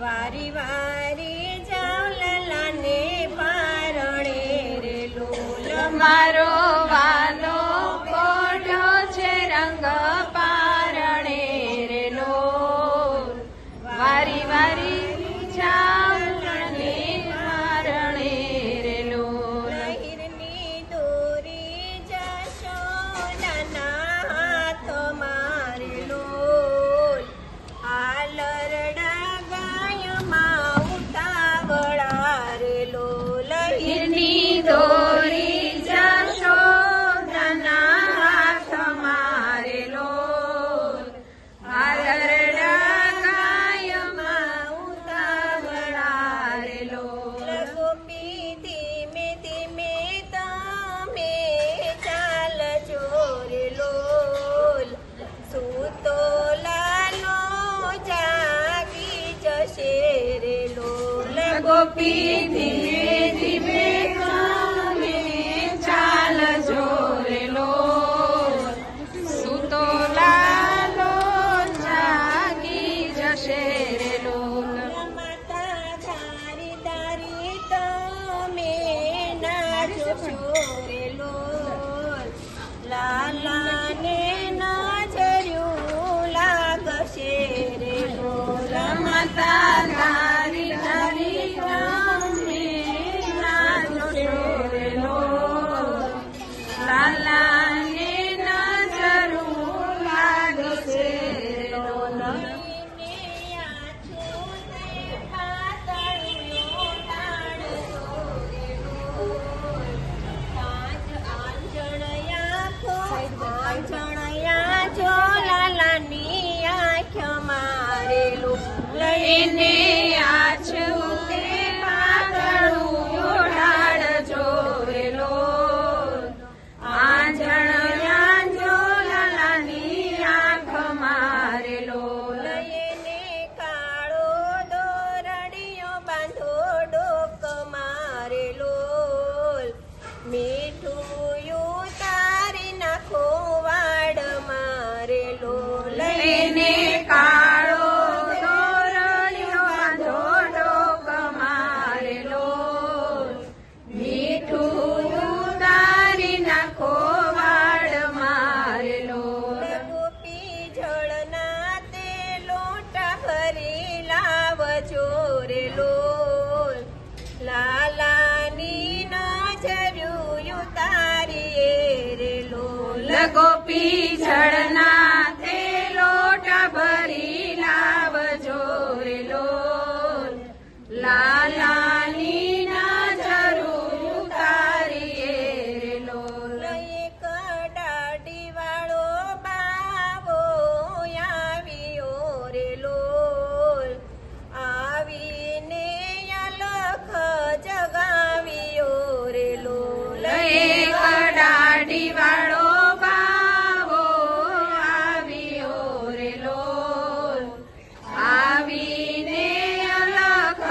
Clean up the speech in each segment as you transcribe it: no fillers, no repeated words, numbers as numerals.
વારી વારી જાઉં લાલાને પારણે રે લોલ મારો વાલો કોઢો છે રંગ પારણે રે લોલ વારી વારી ચાલને પારણે રે લોલ લહેરની દોરી જશોદાના હાથ મારે લોલ આલરડા ગાયમાં ઉતાવળા રે લોલ હિરની દોરી જશોદાના હાથ મારે લોલ આલરડા ગાયમાં ઉતાવળા રે લોલ ગોપી ધીમે ધીમે તમે ચાલજો રે લોલ સૂતો લાલો જાગી જશે રે લોલ ગોપી ધીમે ધીમે તમે ચાલજો રે લોલ સૂતો લાલો જાગી જશે રે લોલ માતા ધારી ધારી તમે નાચશો રે લોલ લાલાને નજર્યું લાગશે રે લોલ માતા ધારી ધારી તમે નાચશો રે લોલ લાલાને નજરું લાગશે રે લોલ લઈને આછું તે પાતળું ઓઢાડજો રે લોલ આંજણ લાલાની આંખ મારે લોલ કાળો દોરડીયો બાંધો ડોક મારે લોલ મીઠું ઉતારી નાખો વાડ મારે લોલ લઈને કાળો દોરડીયો બાંધો ડોક મારે લોલ મીઠું ઉતારી નાખો વાડ મારે લોલ ગોપી જળના તે લોટા ભરી લાવજો રે લોલ લાલાની નજર્યું ઉતારીએ રે લોલ ગોપી જળના તે લોટા ભરી લાવજો રે લોલ લાલાની નજરું ઉતારીએ રે લોલ એક દાઢી વાળો બાવો આવ્યો રે લોલ આવીને અલખ જગાવ્યો રે લોલ એક દાઢી વાળો બાવો આવ્યો રે લોલ આવીને અલખ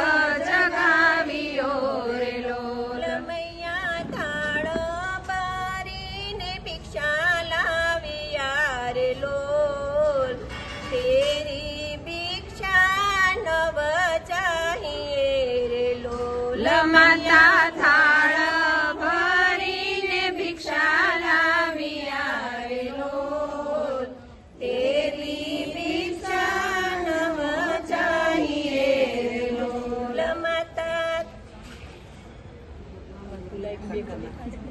જગાવ્યો રે લોલ મૈયા થાળ બારીને ભિક્ષા લાવ્યા રે લોલ તેરી ભિક્ષા નવ ચાહીએ રે લોલ માતા થાળ ભરીને ભિક્ષા લાવ્યા રે લોલ તેરી ભિક્ષા નવ ચાહીએ રે લોલ માતા